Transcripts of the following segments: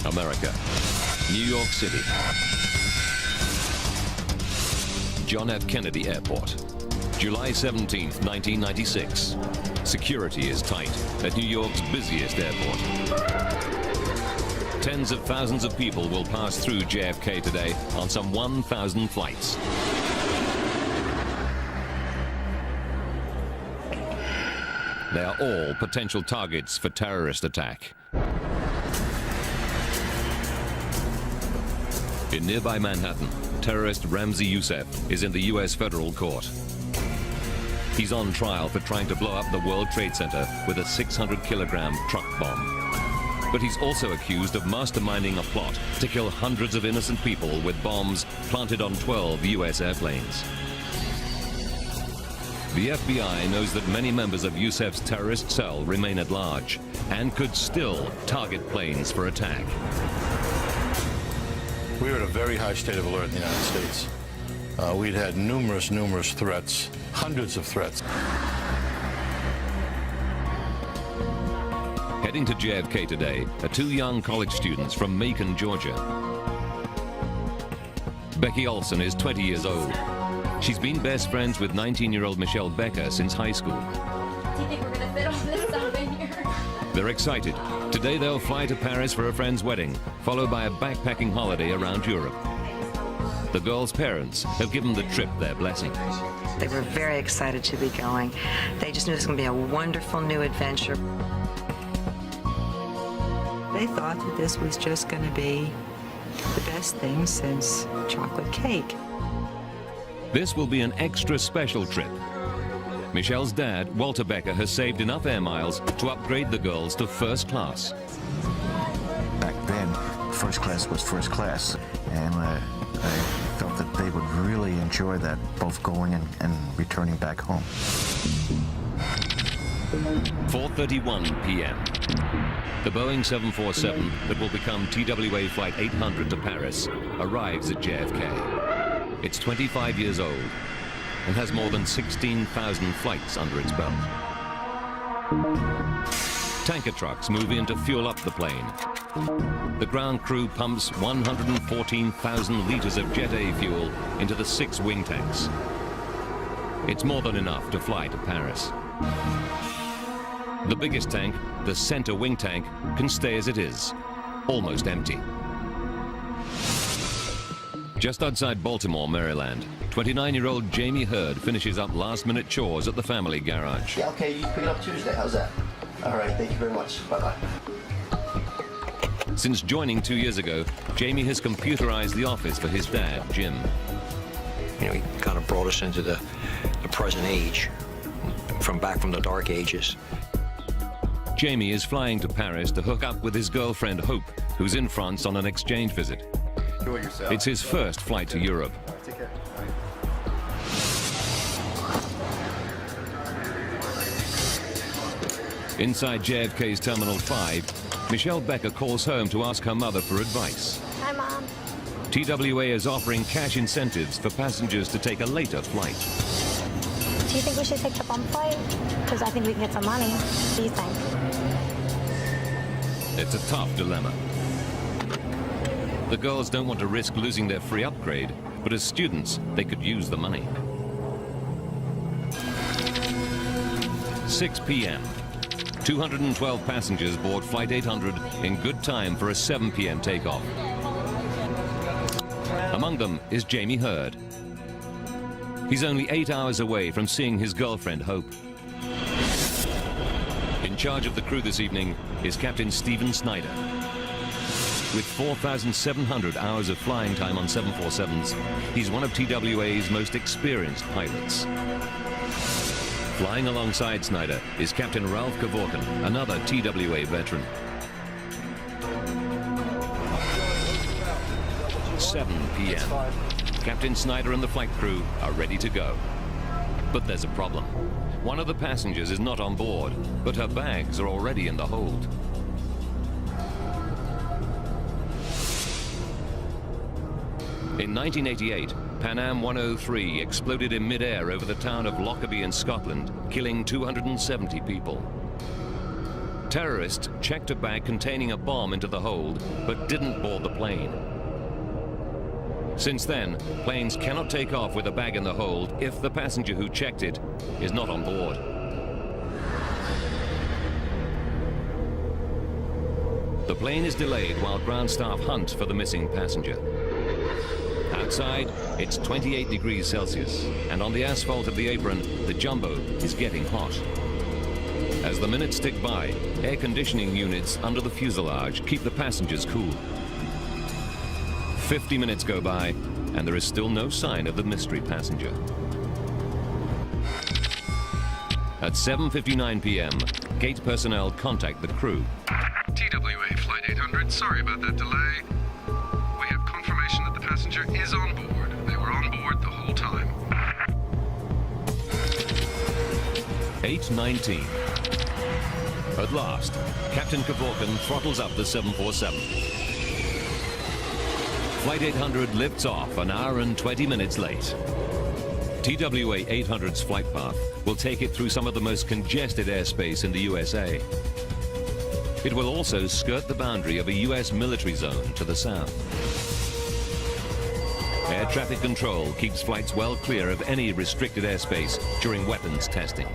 America, New York City, John F. Kennedy Airport, July 17, 1996. Security is tight at New York's busiest airport. Tens of thousands of people will pass through JFK today on some 1,000 flights. They are all potential targets for terrorist attack. In nearby Manhattan, terrorist Ramzi Youssef is in the US federal court. He's on trial for trying to blow up the World Trade Center with a 600-kilogram truck bomb. But he's also accused of masterminding a plot to kill hundreds of innocent people with bombs planted on 12 US airplanes. The FBI knows that many members of Youssef's terrorist cell remain at large and could still target planes for attack. We were at a very high state of alert in the United States. We'd had numerous threats, hundreds of threats. Heading to JFK today are two young college students from Macon, Georgia. Becky Olson is 20 years old. She's been best friends with 19-year-old Michelle Becker since high school. Do you think we're gonna fit all this stuff in here? They're excited. Today they'll fly to Paris for a friend's wedding, followed by a backpacking holiday around Europe. The girls' parents have given the trip their blessing. They were very excited to be going. They just knew it was going to be a wonderful new adventure. They thought that this was just going to be the best thing since chocolate cake. This will be an extra special trip. Michelle's dad, Walter Becker, has saved enough air miles to upgrade the girls to first class. Back then, first class was first class, and I felt that they would really enjoy that, both going and returning back home. 4:31 p.m. The Boeing 747 that will become TWA Flight 800 to Paris arrives at JFK. It's 25 years old and has more than 16,000 flights under its belt. Tanker trucks move in to fuel up the plane. The ground crew pumps 114,000 liters of Jet A fuel into the 6 wing tanks. It's more than enough to fly to Paris. The biggest tank, the center wing tank, can stay as it is, almost empty. Just outside Baltimore, Maryland, 29-year-old Jamie Hurd finishes up last-minute chores at the family garage. Yeah, okay, you pick it up Tuesday. How's that? All right, thank you very much. Bye-bye. Since joining 2 years ago, Jamie has computerized the office for his dad, Jim. You know, he kind of brought us into the present age, from the dark ages. Jamie is flying to Paris to hook up with his girlfriend, Hope, who's in France on an exchange visit. Enjoy yourself. It's his first flight to Europe. Take care. Inside JFK's Terminal 5, Michelle Becker calls home to ask her mother for advice. Hi, Mom. TWA is offering cash incentives for passengers to take a later flight. Do you think we should take the bump flight? Because I think we can get some money. What do you think? It's a tough dilemma. The girls don't want to risk losing their free upgrade, but as students, they could use the money. 6 p.m. 212 passengers board Flight 800 in good time for a 7 p.m. takeoff. Among them is Jamie Hurd. He's only 8 hours away from seeing his girlfriend, Hope. In charge of the crew this evening is Captain Stephen Snyder. With 4,700 hours of flying time on 747s, he's one of TWA's most experienced pilots. Flying alongside Snyder is Captain Ralph Kevorkian, another TWA veteran. 7 p.m. Captain Snyder and the flight crew are ready to go. But there's a problem. One of the passengers is not on board, but her bags are already in the hold. In 1988, Pan Am 103 exploded in mid-air over the town of Lockerbie in Scotland, killing 270 people. Terrorists checked a bag containing a bomb into the hold, but didn't board the plane. Since then, planes cannot take off with a bag in the hold if the passenger who checked it is not on board. The plane is delayed while ground staff hunt for the missing passenger. Outside, it's 28 degrees Celsius, and on the asphalt of the apron, the jumbo is getting hot. As the minutes tick by, air conditioning units under the fuselage keep the passengers cool. 50 minutes go by, and there is still no sign of the mystery passenger. At 7:59 p.m., gate personnel contact the crew. TWA Flight 800, sorry about that delay. We have confirmation that the passenger is on board. They were on board the whole time. 8:19. At last, Captain Kevorkian throttles up the 747. Flight 800 lifts off an hour and 20 minutes late. TWA 800's flight path will take it through some of the most congested airspace in the USA. It will also skirt the boundary of a US military zone to the south. Air traffic control keeps flights well clear of any restricted airspace during weapons testing.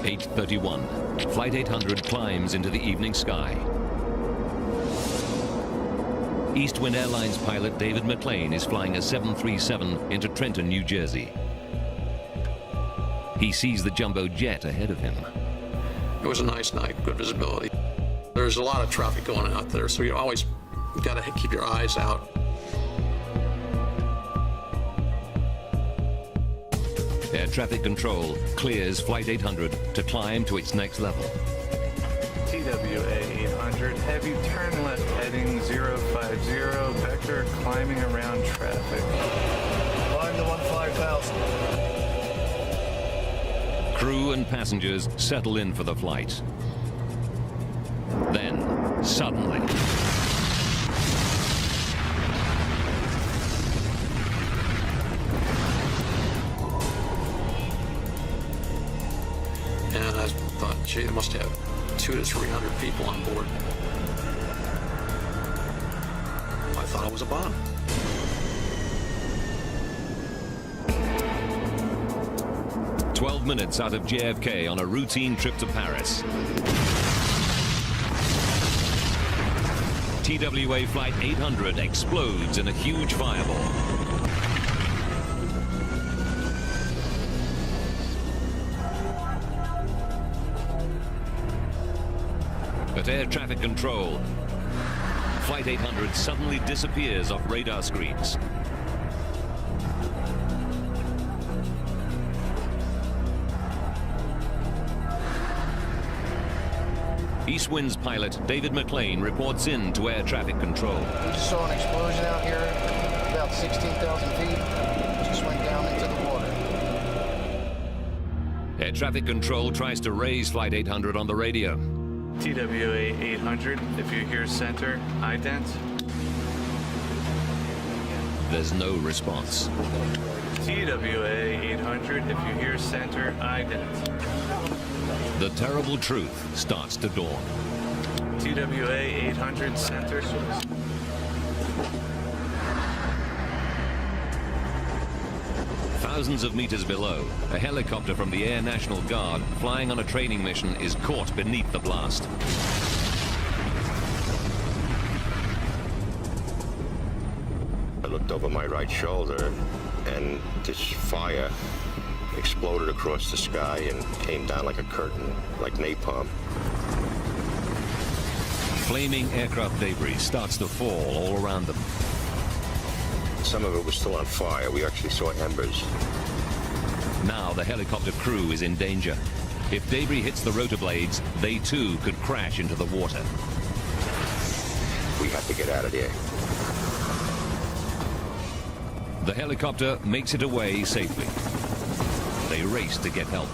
8:31. Flight 800 climbs into the evening sky. Eastwind Airlines pilot David McLean is flying a 737 into Trenton, New Jersey. He sees the jumbo jet ahead of him. It was a nice night, good visibility. There's a lot of traffic going out there, so you always got to keep your eyes out. Air traffic control clears Flight 800 to climb to its next level. TWA 800, heavy turn left heading 050, vector climbing around traffic. Climb to 15,000. Crew and passengers settle in for the flight. Then, suddenly, And I thought, gee, they must have 200 to 300 people on board. I thought it was a bomb. "12 minutes out of JFK on a routine trip to Paris. TWA Flight 800 explodes in a huge fireball. At air traffic control, Flight 800 suddenly disappears off radar screens. Eastwind's pilot David McLean reports in to air traffic control. We just saw an explosion out here, about 16,000 feet. Just went down into the water. Air traffic control tries to raise Flight 800 on the radio. TWA 800, if you hear center, ident. There's no response. TWA 800, if you hear center, ident. The terrible truth starts to dawn. TWA 800, center. Thousands of meters below, a helicopter from the Air National Guard flying on a training mission is caught beneath the blast. I looked over my right shoulder, and this fire exploded across the sky and came down like a curtain, like napalm. Flaming aircraft debris starts to fall all around them. Some of it was still on fire. We actually saw embers. Now the helicopter crew is in danger. If debris hits the rotor blades, they too could crash into the water. We have to get out of there. The helicopter makes it away safely. They race to get help.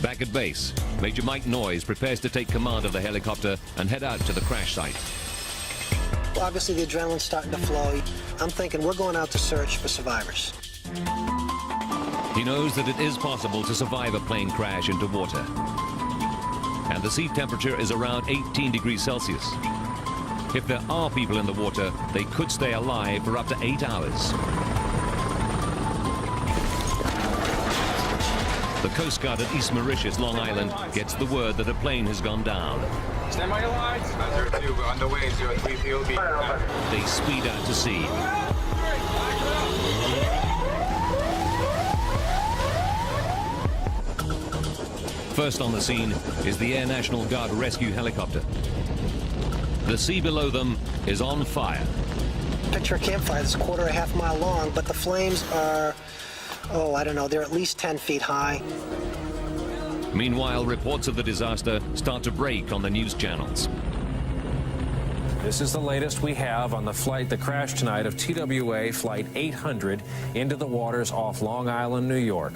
Back at base, Major Mike Noyes prepares to take command of the helicopter and head out to the crash site. Well, obviously the adrenaline's starting to flow. I'm thinking we're going out to search for survivors. He knows that it is possible to survive a plane crash into water. And the sea temperature is around 18 degrees Celsius. If there are people in the water, they could stay alive for up to 8 hours. The Coast Guard at East Mauritius, Long Island, gets the word that a plane has gone down. Stand by your lines. 02, we're on the way, 03 POB. They speed out to sea. First on the scene is the Air National Guard rescue helicopter. The sea below them is on fire. Picture a campfire that's a quarter or a half mile long, but the flames are, oh, I don't know, they're at least 10 feet high. Meanwhile, reports of the disaster start to break on the news channels. This is the latest we have on the crash tonight of TWA Flight 800 into the waters off Long Island, New York.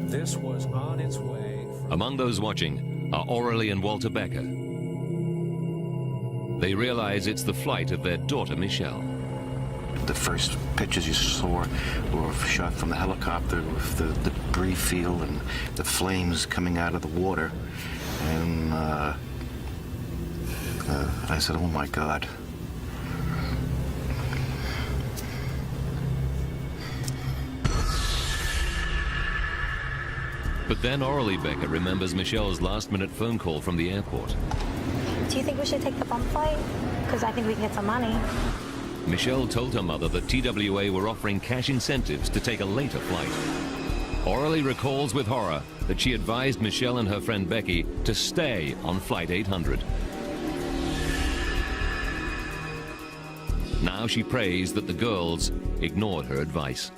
This was on its way. Among those watching are Aurelie and Walter Becker. They realize it's the flight of their daughter, Michelle. The first pictures you saw were shot from the helicopter with the debris field and the flames coming out of the water. And I said, oh my God. But then Aurelie Becker remembers Michelle's last-minute phone call from the airport. Do you think we should take the bump flight? Because I think we can get some money. Michelle told her mother that TWA were offering cash incentives to take a later flight. Aurelie recalls with horror that she advised Michelle and her friend Becky to stay on Flight 800. Now she prays that the girls ignored her advice.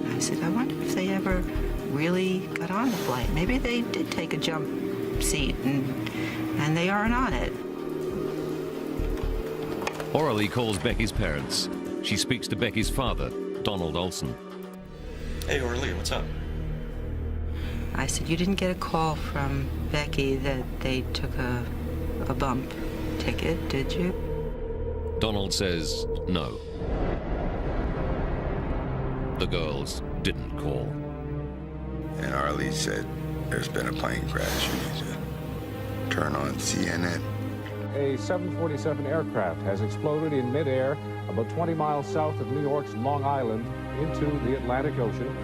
I said, I wonder if they ever really got on the flight. Maybe they did take a jump seat and they aren't on it. Aurelie calls Becky's parents. She speaks to Becky's father, Donald Olson. Hey, Aurelie, what's up? I said, you didn't get a call from Becky that they took a bump ticket, did you? Donald says no. The girls didn't call. And Arlie said, there's been a plane crash. You need to turn on CNN. A 747 aircraft has exploded in midair about 20 miles south of New York's Long Island into the Atlantic Ocean.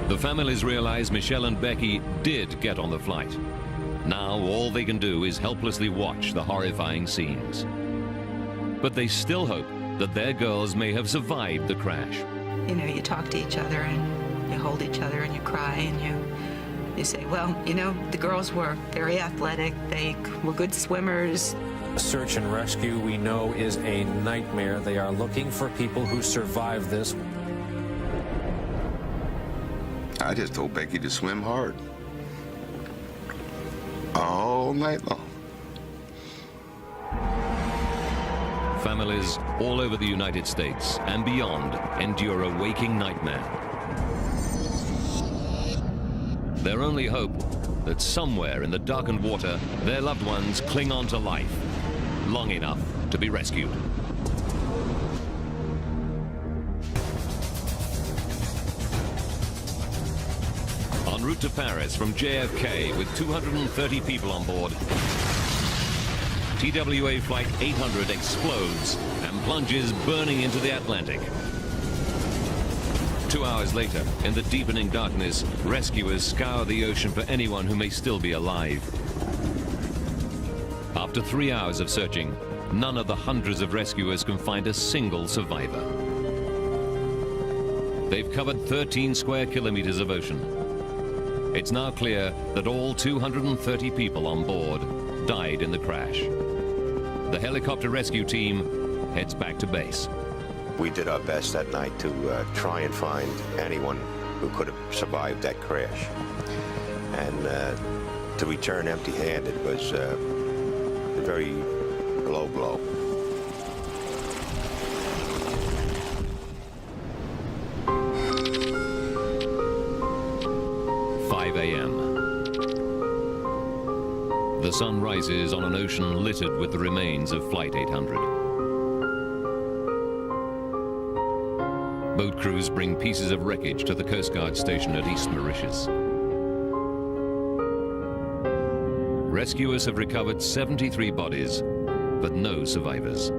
The families realize Michelle and Becky did get on the flight. Now all they can do is helplessly watch the horrifying scenes. But they still hope that their girls may have survived the crash. You know, you talk to each other and you hold each other and you cry and you say, well, you know, the girls were very athletic. They were good swimmers. Search and rescue, we know, is a nightmare. They are looking for people who survived this. I just told Becky to swim hard. All night long. Families all over the United States and beyond endure a waking nightmare. Their only hope that somewhere in the darkened water, their loved ones cling on to life long enough to be rescued. En route to Paris from JFK with 230 people on board, TWA Flight 800 explodes and plunges burning into the Atlantic. 2 hours later, in the deepening darkness, rescuers scour the ocean for anyone who may still be alive. After 3 hours of searching, none of the hundreds of rescuers can find a single survivor. They've covered 13 square kilometers of ocean. It's now clear that all 230 people on board died in the crash. The helicopter rescue team heads back to base. We did our best that night to try and find anyone who could have survived that crash. And to return empty-handed was a very low blow. The sun rises on an ocean littered with the remains of Flight 800. Boat Boat crews bring pieces of wreckage to the Coast Guard station at East Mauritius. Rescuers have recovered 73 bodies, but no survivors.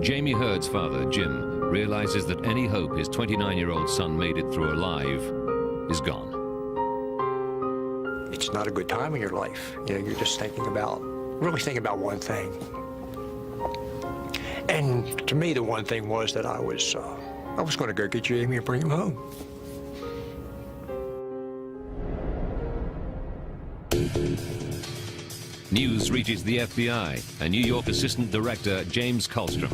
Jamie Hurd's father, Jim, realizes that any hope his 29-year-old son made it through alive is gone. It's not a good time in your life. You know, you're just really thinking about one thing. And to me, the one thing was that I was going to go get Jamie and bring him home. News reaches the FBI and New York Assistant Director James Kallstrom.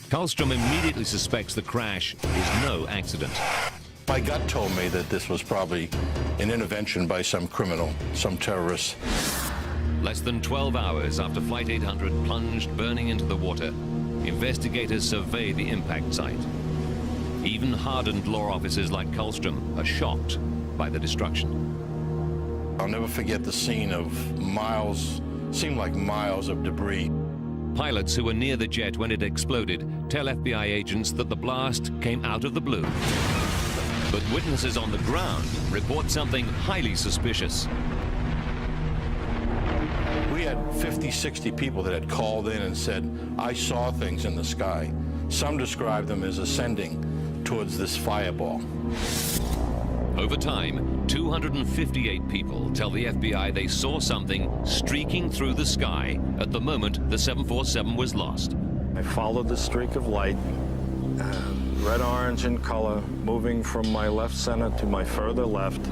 Kallstrom immediately suspects the crash is no accident. My gut told me that this was probably an intervention by some criminal, some terrorist. Less than 12 hours after Flight 800 plunged burning into the water, investigators survey the impact site. Even hardened law officers like Kallstrom are shocked by the destruction. I'll never forget the scene of miles, seemed like miles of debris. Pilots who were near the jet when it exploded tell FBI agents that the blast came out of the blue. But witnesses on the ground report something highly suspicious. We had 50, 60 people that had called in and said, I saw things in the sky. Some described them as ascending towards this fireball. Over time, 258 people tell the FBI they saw something streaking through the sky at the moment the 747 was lost. I followed the streak of light, red-orange in color, moving from my left center to my further left.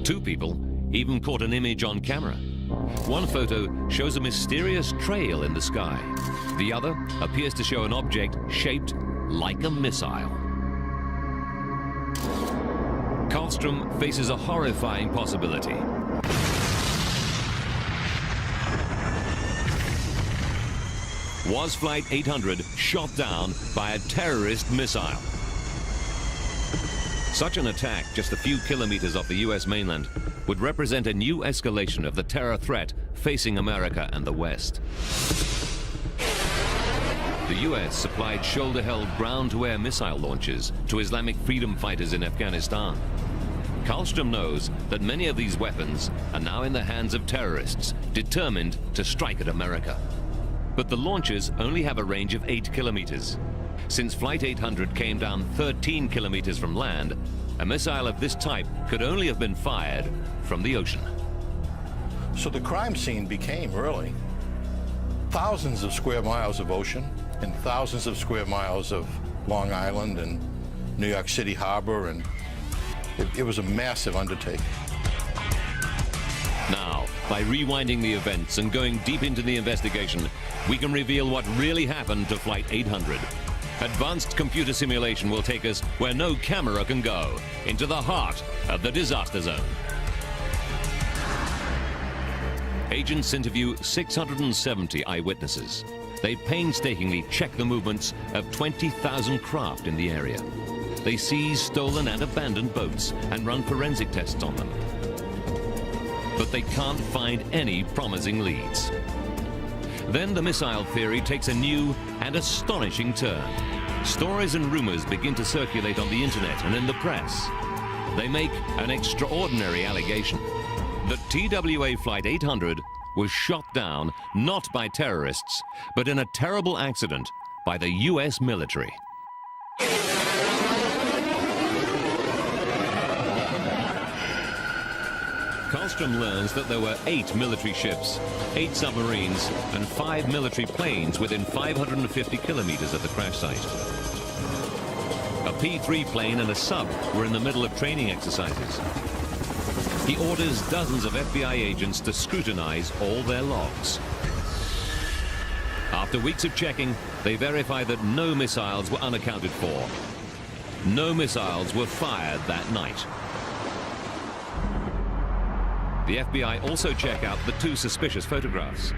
2 people even caught an image on camera. One photo shows a mysterious trail in the sky. The other appears to show an object shaped like a missile. Kallstrom faces a horrifying possibility. Was Flight 800 shot down by a terrorist missile? Such an attack just a few kilometers off the US mainland would represent a new escalation of the terror threat facing America and the West. The US supplied shoulder-held ground-to-air missile launches to Islamic freedom fighters in Afghanistan. Kallstrom knows that many of these weapons are now in the hands of terrorists determined to strike at America. But the launches only have a range of 8 kilometers. Since Flight 800 came down 13 kilometers from land, a missile of this type could only have been fired from the ocean. So the crime scene became really thousands of square miles of ocean and thousands of square miles of Long Island and New York City Harbor, and it was a massive undertaking. Now, by rewinding the events and going deep into the investigation, we can reveal what really happened to Flight 800. Advanced computer simulation will take us where no camera can go, into the heart of the disaster zone. Agents interview 670 eyewitnesses. They painstakingly check the movements of 20,000 craft in the area. They seize stolen and abandoned boats and run forensic tests on them. But they can't find any promising leads. Then the missile theory takes a new and astonishing turn. Stories and rumors begin to circulate on the internet and in the press. They make an extraordinary allegation that TWA Flight 800 was shot down not by terrorists, but in a terrible accident by the US military. Kallstrom learns that there were 8 military ships, 8 submarines, and 5 military planes within 550 kilometers of the crash site. A P-3 plane and a sub were in the middle of training exercises. He orders dozens of FBI agents to scrutinize all their logs. After weeks of checking, they verify that no missiles were unaccounted for. No missiles were fired that night. The FBI also check out the 2 suspicious photographs.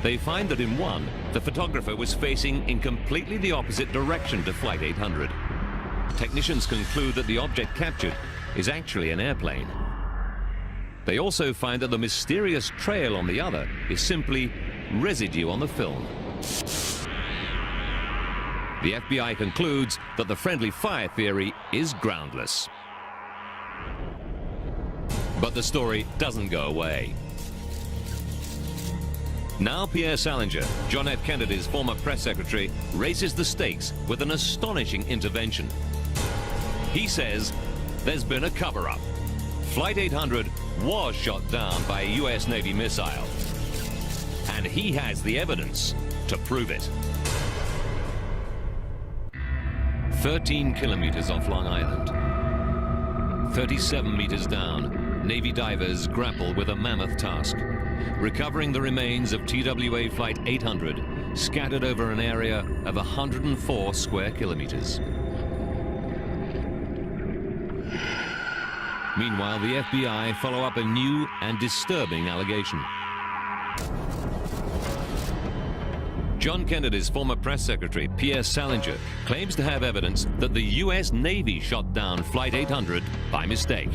They find that in one, the photographer was facing in completely the opposite direction to Flight 800. Technicians conclude that the object captured is actually an airplane. They also find that the mysterious trail on the other is simply residue on the film. The FBI concludes that the friendly fire theory is groundless. But the story doesn't go away. Now Pierre Salinger, John F. Kennedy's former press secretary, raises the stakes with an astonishing intervention. He says there's been a cover-up. Flight 800 was shot down by a U.S. Navy missile. And he has the evidence to prove it. 13 kilometers off Long Island. 37 meters down, Navy divers grapple with a mammoth task. Recovering the remains of TWA Flight 800, scattered over an area of 104 square kilometers. Meanwhile, the FBI follow up a new and disturbing allegation. John Kennedy's former press secretary, Pierre Salinger, claims to have evidence that the U.S. Navy shot down Flight 800 by mistake.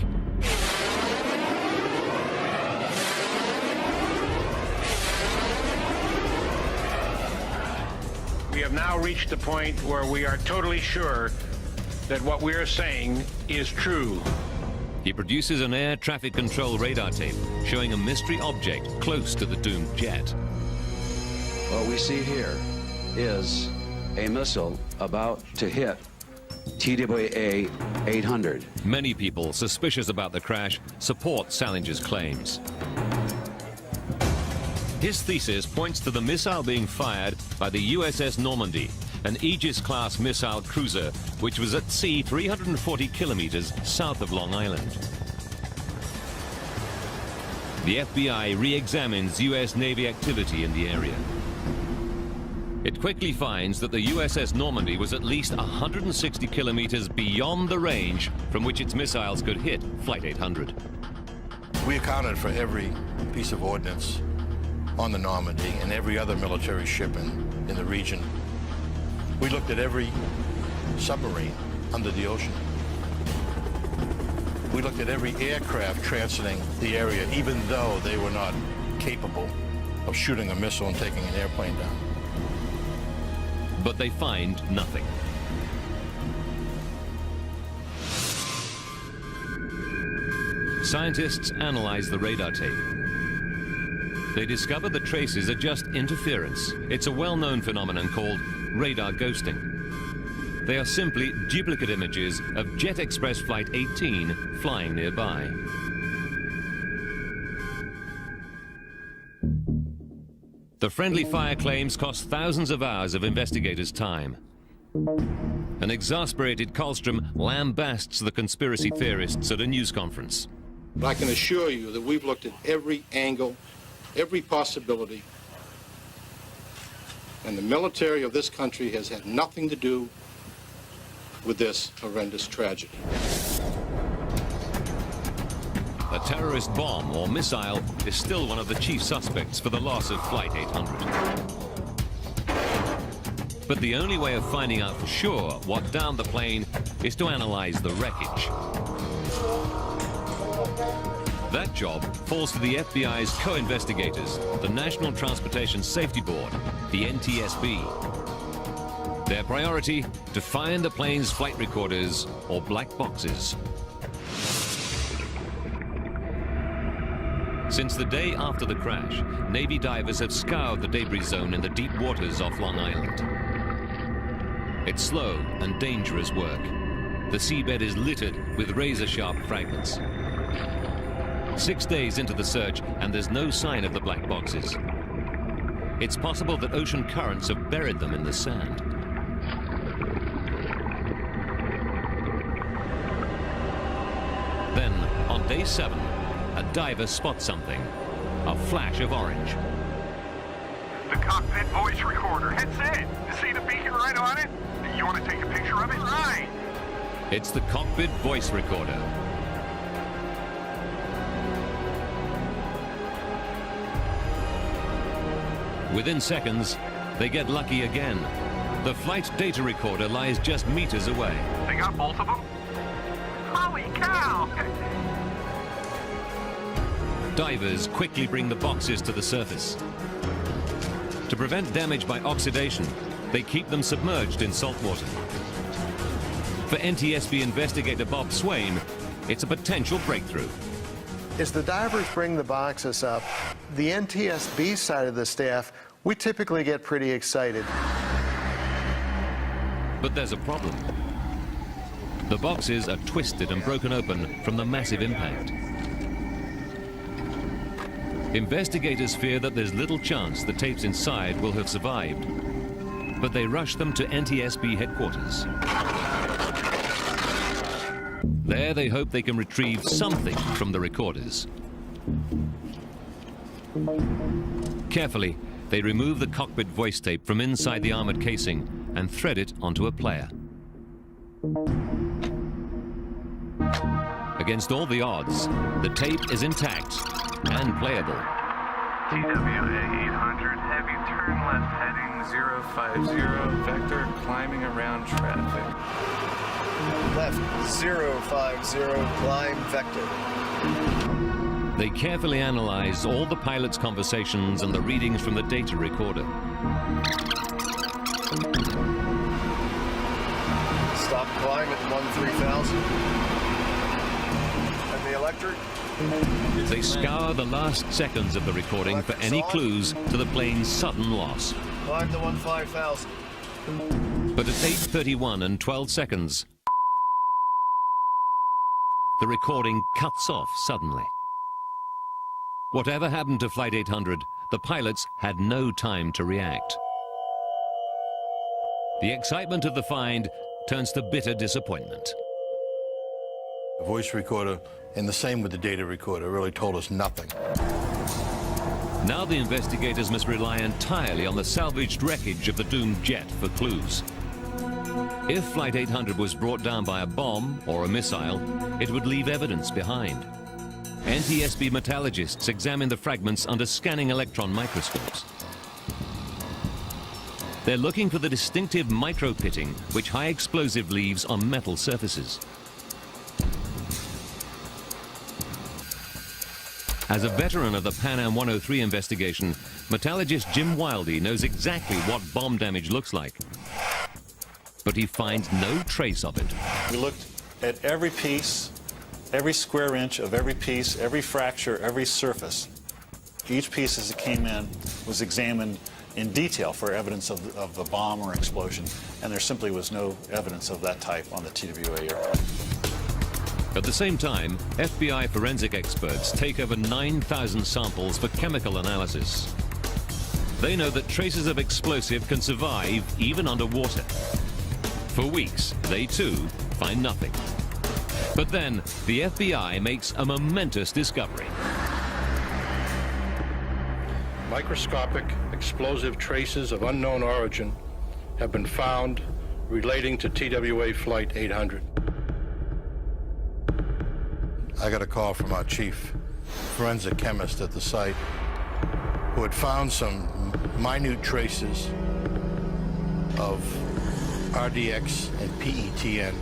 We have now reached the point where we are totally sure that what we are saying is true. He produces an air traffic control radar tape showing a mystery object close to the doomed jet. What we see here is a missile about to hit TWA 800. Many people suspicious about the crash support Salinger's claims. His thesis points to the missile being fired by the USS Normandy, an Aegis-class missile cruiser which was at sea 340 kilometers south of Long Island. The FBI re-examines U.S. Navy activity in the area. It quickly finds that the USS Normandy was at least 160 kilometers beyond the range from which its missiles could hit Flight 800. We accounted for every piece of ordnance on the Normandy and every other military ship in the region. We looked at every submarine under the ocean. We looked at every aircraft transiting the area, even though they were not capable of shooting a missile and taking an airplane down. But they find nothing. Scientists analyze the radar tape. They discover the traces are just interference. It's a well-known phenomenon called radar ghosting. They are simply duplicate images of Jet Express Flight 18 flying nearby. The friendly fire claims cost thousands of hours of investigators' time. An exasperated Karlstrom lambasts the conspiracy theorists at a news conference. But I can assure you that we've looked at every angle, every possibility, and the military of this country has had nothing to do with this horrendous tragedy. A terrorist bomb or missile is still one of the chief suspects for the loss of Flight 800. But the only way of finding out for sure what downed the plane is to analyze the wreckage. That job falls to the FBI's co-investigators, the National Transportation Safety Board, the NTSB. Their priority, to find the plane's flight recorders or black boxes. Since the day after the crash, Navy divers have scoured the debris zone in the deep waters off Long Island. It's slow and dangerous work. The seabed is littered with razor-sharp fragments. 6 days into the search, and there's no sign of the black boxes. It's possible that ocean currents have buried them in the sand. Then, on day 7, a diver spots something. A flash of orange. The cockpit voice recorder. That's it. You see the beacon right on it? You want to take a picture of it? Right. It's the cockpit voice recorder. Within seconds, they get lucky again. The flight data recorder lies just meters away. They got both of them? Holy cow! Divers quickly bring the boxes to the surface. To prevent damage by oxidation, they keep them submerged in salt water. For NTSB investigator Bob Swain, it's a potential breakthrough. As the divers bring the boxes up, the NTSB side of the staff, we typically get pretty excited. But there's a problem. The boxes are twisted and broken open from the massive impact. Investigators fear that there's little chance the tapes inside will have survived, but they rush them to NTSB headquarters. There they hope they can retrieve something from the recorders. Carefully, they remove the cockpit voice tape from inside the armored casing and thread it onto a player. Against all the odds, the tape is intact and playable. TWA 800, heavy turn left heading 050, vector climbing around traffic. Left 050, climb vector. They carefully analyze all the pilot's conversations and the readings from the data recorder. Stop climb at 13,000. And the electric? They scour the last seconds of the recording for any clues to the plane's sudden loss. Climb to 15,000. But at 8:31 and 12 seconds, the recording cuts off suddenly. Whatever happened to Flight 800, the pilots had no time to react. The excitement of the find turns to bitter disappointment. The voice recorder, and the same with the data recorder, really told us nothing. Now the investigators must rely entirely on the salvaged wreckage of the doomed jet for clues. If Flight 800 was brought down by a bomb or a missile, it would leave evidence behind. NTSB metallurgists examine the fragments under scanning electron microscopes. They're looking for the distinctive micro-pitting which high explosive leaves on metal surfaces. As a veteran of the Pan Am 103 investigation, metallurgist Jim Wildey knows exactly what bomb damage looks like. But he finds no trace of it. We looked at every piece, every square inch of every piece, every fracture, every surface. Each piece as it came in was examined in detail for evidence of a bomb or explosion, and there simply was no evidence of that type on the TWA aircraft. At the same time, FBI forensic experts take over 9,000 samples for chemical analysis. They know that traces of explosive can survive even underwater. For weeks, they too find nothing. But then, the FBI makes a momentous discovery. Microscopic explosive traces of unknown origin have been found relating to TWA Flight 800. I got a call from our chief forensic chemist at the site who had found some minute traces of RDX and PETN,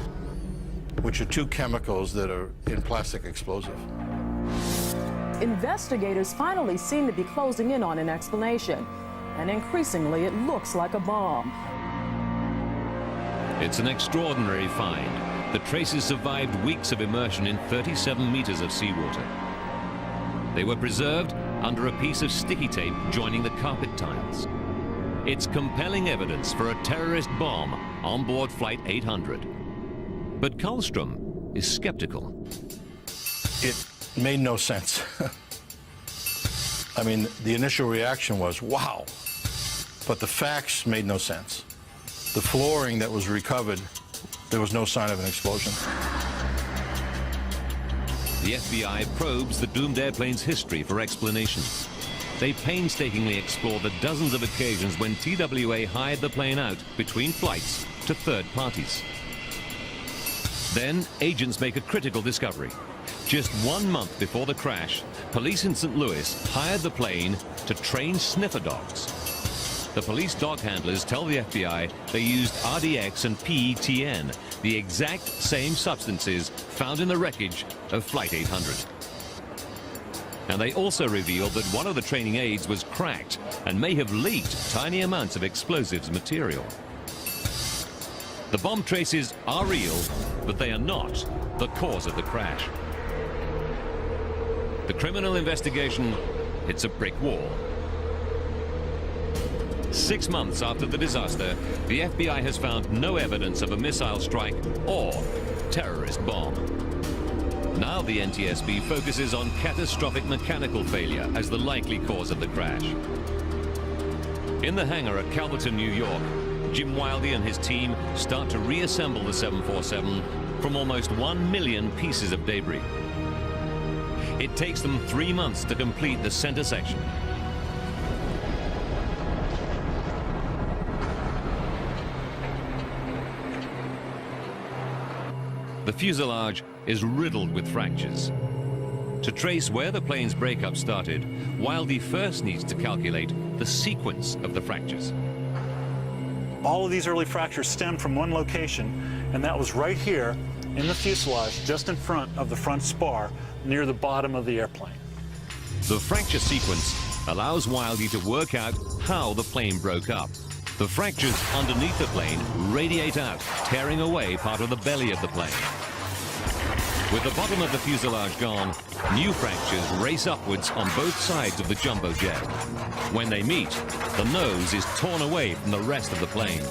which are two chemicals that are in plastic explosive. Investigators finally seem to be closing in on an explanation, and increasingly it looks like a bomb. It's an extraordinary find. The traces survived weeks of immersion in 37 meters of seawater. They were preserved under a piece of sticky tape joining the carpet tiles. It's compelling evidence for a terrorist bomb on board Flight 800. But Karlstrom is skeptical. It made no sense. I mean, the initial reaction was, wow, but the facts made no sense. The flooring that was recovered, there was no sign of an explosion. The FBI probes the doomed airplane's history for explanations. They painstakingly explore the dozens of occasions when TWA hired the plane out between flights to third parties. Then, agents make a critical discovery. Just 1 month before the crash, police in St. Louis hired the plane to train sniffer dogs. The police dog handlers tell the FBI they used RDX and PETN, the exact same substances found in the wreckage of Flight 800. And they also revealed that one of the training aids was cracked and may have leaked tiny amounts of explosives material. The bomb traces are real, but they are not the cause of the crash. The criminal investigation hits a brick wall. 6 months after the disaster, the FBI has found no evidence of a missile strike or terrorist bomb. Now the NTSB focuses on catastrophic mechanical failure as the likely cause of the crash. In the hangar at Calverton, New York, Jim Wildey and his team start to reassemble the 747 from almost 1 million pieces of debris. It takes them 3 months to complete the center section. The fuselage is riddled with fractures. To trace where the plane's breakup started, Wildey first needs to calculate the sequence of the fractures. All of these early fractures stem from one location, and that was right here in the fuselage, just in front of the front spar, near the bottom of the airplane. The fracture sequence allows Wildey to work out how the plane broke up. The fractures underneath the plane radiate out, tearing away part of the belly of the plane. With the bottom of the fuselage gone, new fractures race upwards on both sides of the jumbo jet. When they meet, the nose is torn away from the rest of the plane.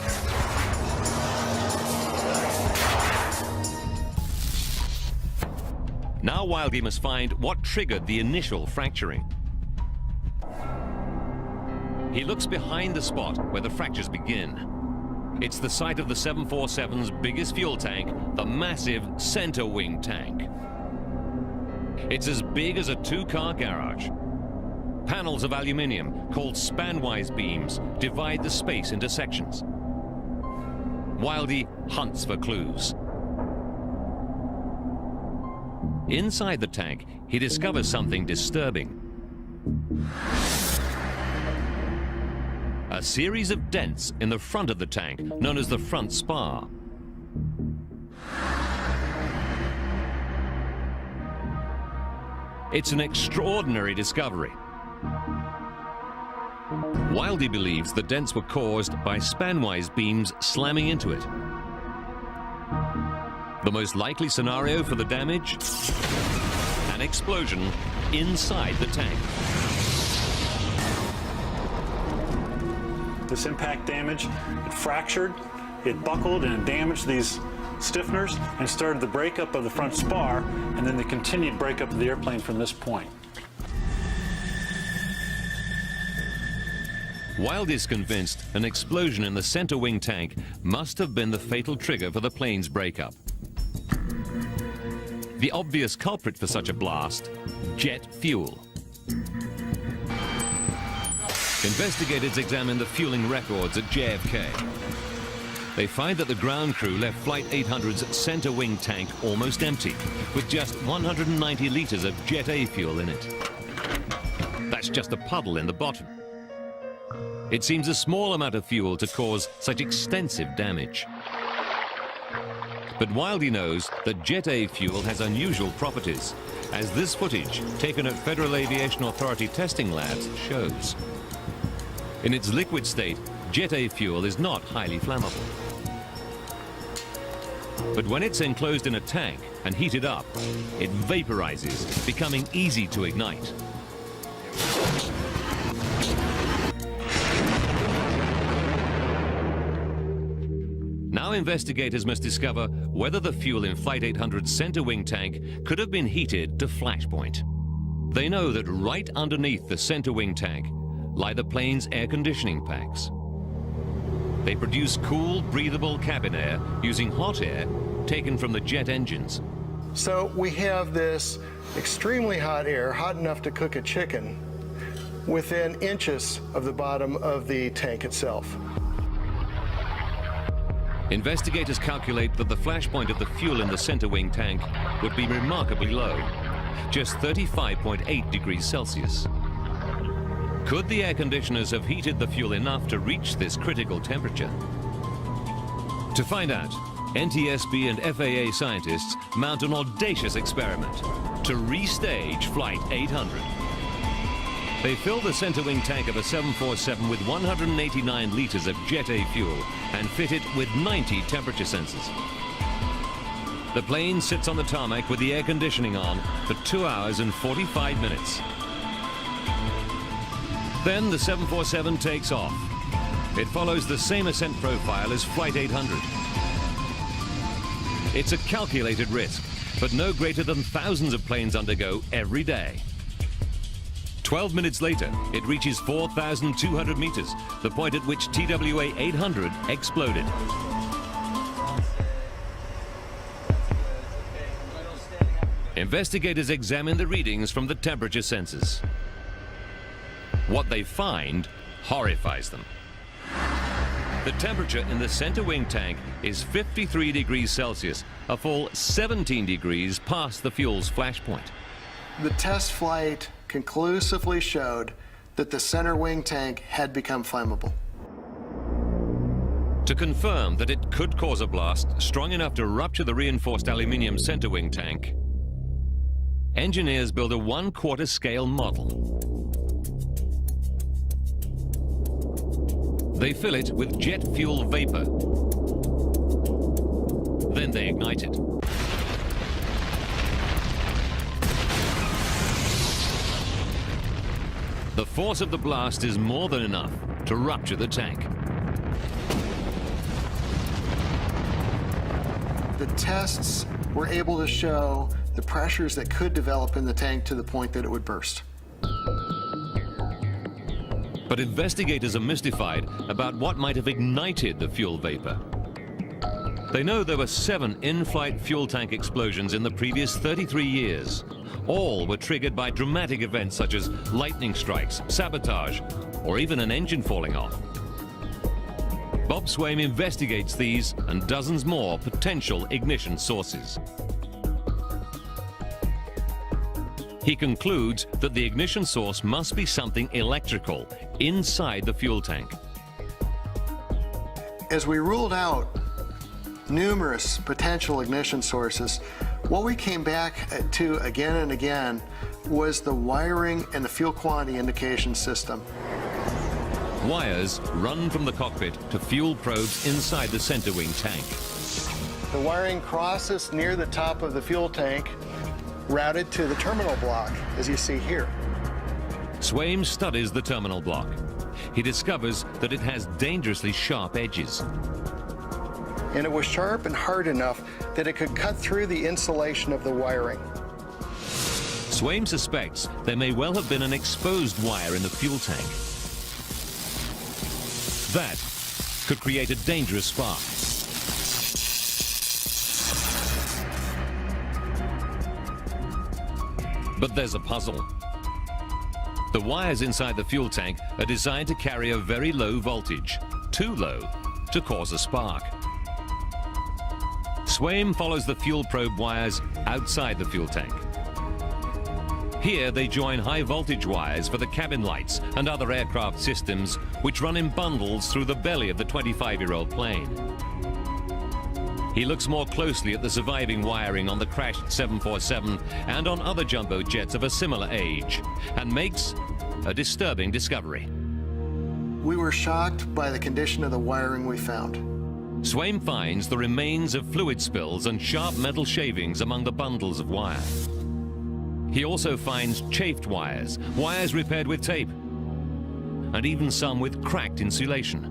Now Wildey must find what triggered the initial fracturing. He looks behind the spot where the fractures begin. It's the site of the 747's biggest fuel tank, the massive center wing tank. It's as big as a 2-car garage. Panels of aluminium, called spanwise beams, divide the space into sections. Wildey hunts for clues. Inside the tank, he discovers something disturbing. A series of dents in the front of the tank, known as the front spar. It's an extraordinary discovery. Wildey believes the dents were caused by spanwise beams slamming into it. The most likely scenario for the damage? An explosion inside the tank. This impact damage, it fractured, it buckled, and it damaged these stiffeners and started the breakup of the front spar, and then the continued breakup of the airplane from this point. Wildey's convinced an explosion in the center wing tank must have been the fatal trigger for the plane's breakup. The obvious culprit for such a blast, jet fuel. Investigators examine the fueling records at JFK. They find that the ground crew left Flight 800's center wing tank almost empty, with just 190 liters of Jet A fuel in it. That's just a puddle in the bottom. It seems a small amount of fuel to cause such extensive damage. But Wildey knows that Jet A fuel has unusual properties, as this footage, taken at Federal Aviation Authority testing labs, shows. In its liquid state, Jet A fuel is not highly flammable. But when it's enclosed in a tank and heated up, it vaporizes, becoming easy to ignite. Now investigators must discover whether the fuel in Flight 800's center wing tank could have been heated to flash point. They know that right underneath the center wing tank lie the plane's air conditioning packs. They produce cool, breathable cabin air using hot air taken from the jet engines. So we have this extremely hot air, hot enough to cook a chicken, within inches of the bottom of the tank itself. Investigators calculate that the flash point of the fuel in the center wing tank would be remarkably low, just 35.8 degrees Celsius. Could the air conditioners have heated the fuel enough to reach this critical temperature? To find out, NTSB and FAA scientists mount an audacious experiment to restage Flight 800. They fill the center wing tank of a 747 with 189 liters of Jet A fuel and fit it with 90 temperature sensors. The plane sits on the tarmac with the air conditioning on for 2 hours and 45 minutes. Then the 747 takes off. It follows the same ascent profile as Flight 800. It's a calculated risk, but no greater than thousands of planes undergo every day. 12 minutes later, it reaches 4,200 meters, the point at which TWA 800 exploded. Investigators examine the readings from the temperature sensors. What they find horrifies them. The temperature in the center wing tank is 53 degrees Celsius, a full 17 degrees past the fuel's flash point. The test flight conclusively showed that the center wing tank had become flammable. To confirm that it could cause a blast strong enough to rupture the reinforced aluminium center wing tank, engineers build a 1/4 scale model. They fill it with jet fuel vapor. Then they ignite it. The force of the blast is more than enough to rupture the tank. The tests were able to show the pressures that could develop in the tank to the point that it would burst. But investigators are mystified about what might have ignited the fuel vapor. They know there were 7 in-flight fuel tank explosions in the previous 33 years. All were triggered by dramatic events such as lightning strikes, sabotage, or even an engine falling off. Bob Swaim investigates these and dozens more potential ignition sources. He concludes that the ignition source must be something electrical inside the fuel tank. As we ruled out numerous potential ignition sources, what we came back to again and again was the wiring and the fuel quantity indication system. Wires run from the cockpit to fuel probes inside the center wing tank. The wiring crosses near the top of the fuel tank, routed to the terminal block, as you see here. Swaim studies the terminal block. He discovers that it has dangerously sharp edges. And it was sharp and hard enough that it could cut through the insulation of the wiring. Swaim suspects there may well have been an exposed wire in the fuel tank. That could create a dangerous spark. But there's a puzzle. The wires inside the fuel tank are designed to carry a very low voltage, too low to cause a spark. Swaim follows the fuel probe wires outside the fuel tank. Here they join high voltage wires for the cabin lights and other aircraft systems which run in bundles through the belly of the 25-year-old plane. He looks more closely at the surviving wiring on the crashed 747 and on other jumbo jets of a similar age and makes a disturbing discovery. We were shocked by the condition of the wiring we found. Swaim finds the remains of fluid spills and sharp metal shavings among the bundles of wire. He also finds chafed wires, wires repaired with tape, and even some with cracked insulation.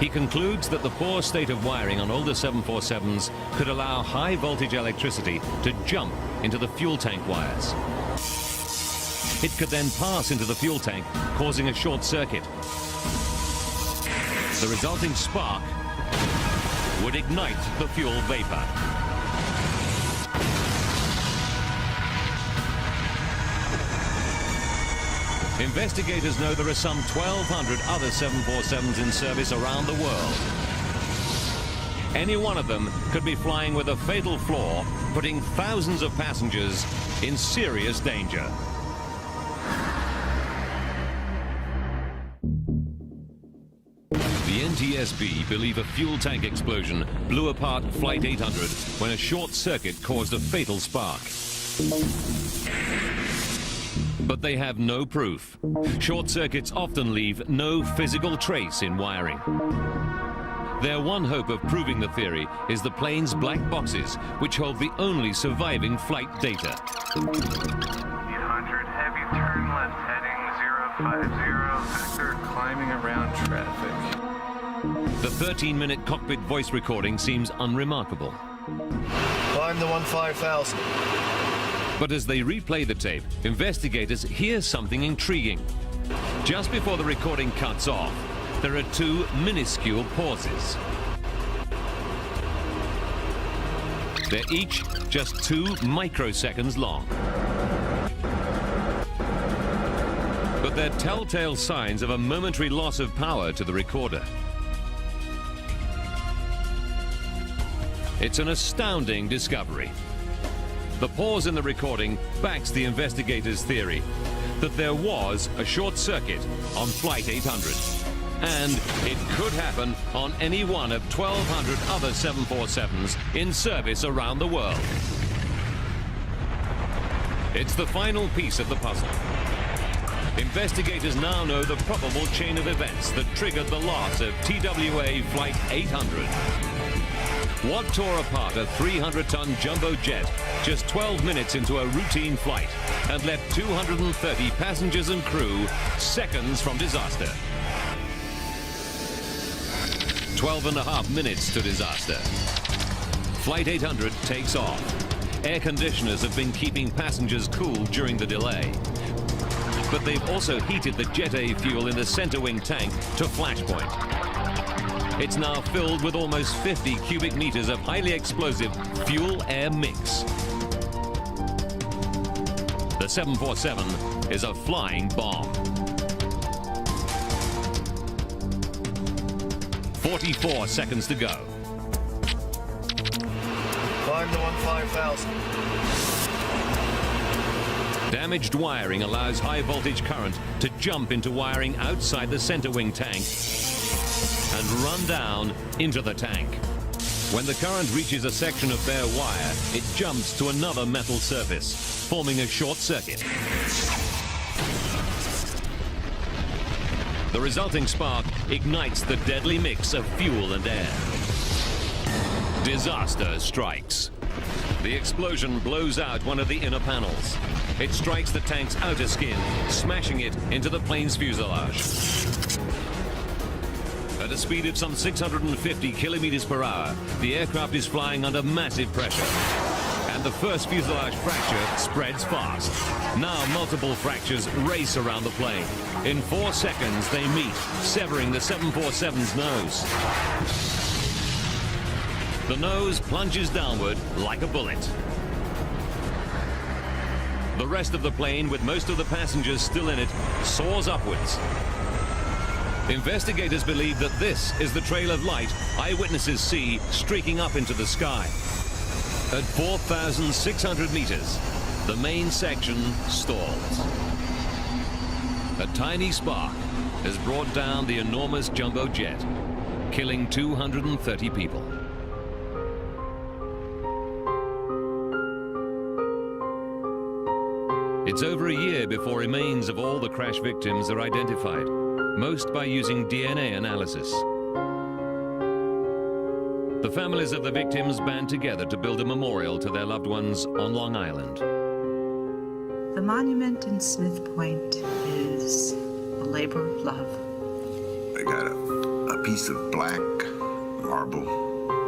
He concludes that the poor state of wiring on older 747s could allow high voltage electricity to jump into the fuel tank wires. It could then pass into the fuel tank, causing a short circuit. The resulting spark would ignite the fuel vapor. Investigators know there are some 1,200 other 747s in service around the world. Any one of them could be flying with a fatal flaw, putting thousands of passengers in serious danger. The NTSB believe a fuel tank explosion blew apart Flight 800 when a short circuit caused a fatal spark. But they have no proof. Short circuits often leave no physical trace in wiring. Their one hope of proving the theory is the plane's black boxes, which hold the only surviving flight data. 800, heavy turn left heading 050, sector climbing around traffic. The 13-minute cockpit voice recording seems unremarkable. Climb the 15,000. But as they replay the tape, investigators hear something intriguing. Just before the recording cuts off, there are two minuscule pauses. They're each just 2 microseconds long. But they're telltale signs of a momentary loss of power to the recorder. It's an astounding discovery. The pause in the recording backs the investigators' theory that there was a short circuit on Flight 800. And it could happen on any one of 1,200 other 747s in service around the world. It's the final piece of the puzzle. Investigators now know the probable chain of events that triggered the loss of TWA Flight 800. What tore apart a 300-ton jumbo jet just 12 minutes into a routine flight and left 230 passengers and crew seconds from disaster? 12.5 minutes to disaster. Flight 800 takes off. Air conditioners have been keeping passengers cool during the delay. But they've also heated the Jet A fuel in the center wing tank to flash point. It's now filled with almost 50 cubic meters of highly explosive fuel-air mix. The 747 is a flying bomb. 44 seconds to go. Climb the 15,000. Damaged wiring allows high voltage current to jump into wiring outside the center wing tank and run down into the tank. When the current reaches a section of bare wire, it jumps to another metal surface, forming a short circuit. The resulting spark ignites the deadly mix of fuel and air. Disaster strikes. The explosion blows out one of the inner panels. It strikes the tank's outer skin, smashing it into the plane's fuselage. At a speed of some 650 kilometers per hour, the aircraft is flying under massive pressure. And the first fuselage fracture spreads fast. Now multiple fractures race around the plane. In 4 seconds, they meet, severing the 747's nose. The nose plunges downward like a bullet. The rest of the plane, with most of the passengers still in it, soars upwards. Investigators believe that this is the trail of light eyewitnesses see streaking up into the sky. At 4,600 meters, the main section stalls. A tiny spark has brought down the enormous jumbo jet, killing 230 people. It's over a year before remains of all the crash victims are identified, most by using DNA analysis. The families of the victims band together to build a memorial to their loved ones on Long Island. The monument in Smith Point is a labor of love. They got a piece of black marble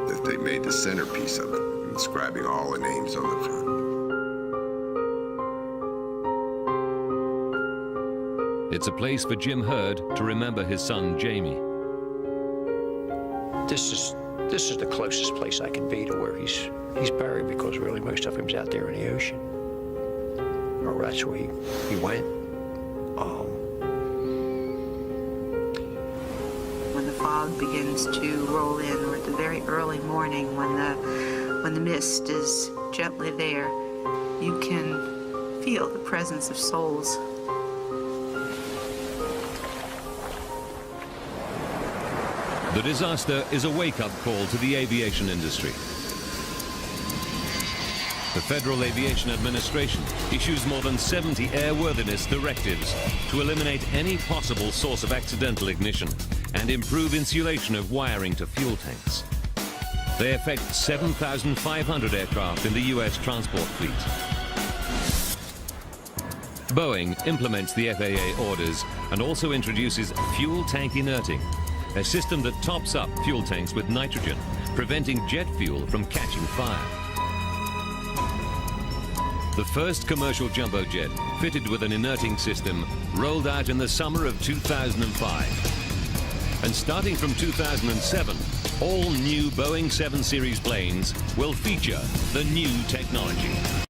that they made the centerpiece of it, inscribing all the names on the front. It's a place for Jim Hurd to remember his son, Jamie. This is the closest place I can be to where he's buried, because really most of him's out there in the ocean. Or that's where he went. When the fog begins to roll in, or at the very early morning when the mist is gently there, you can feel the presence of souls. The disaster is a wake-up call to the aviation industry. The Federal Aviation Administration issues more than 70 airworthiness directives to eliminate any possible source of accidental ignition and improve insulation of wiring to fuel tanks. They affect 7,500 aircraft in the U.S. transport fleet. Boeing implements the FAA orders and also introduces fuel tank inerting, a system that tops up fuel tanks with nitrogen, preventing jet fuel from catching fire. The first commercial jumbo jet, fitted with an inerting system, rolled out in the summer of 2005. And starting from 2007, all new Boeing 7 Series planes will feature the new technology.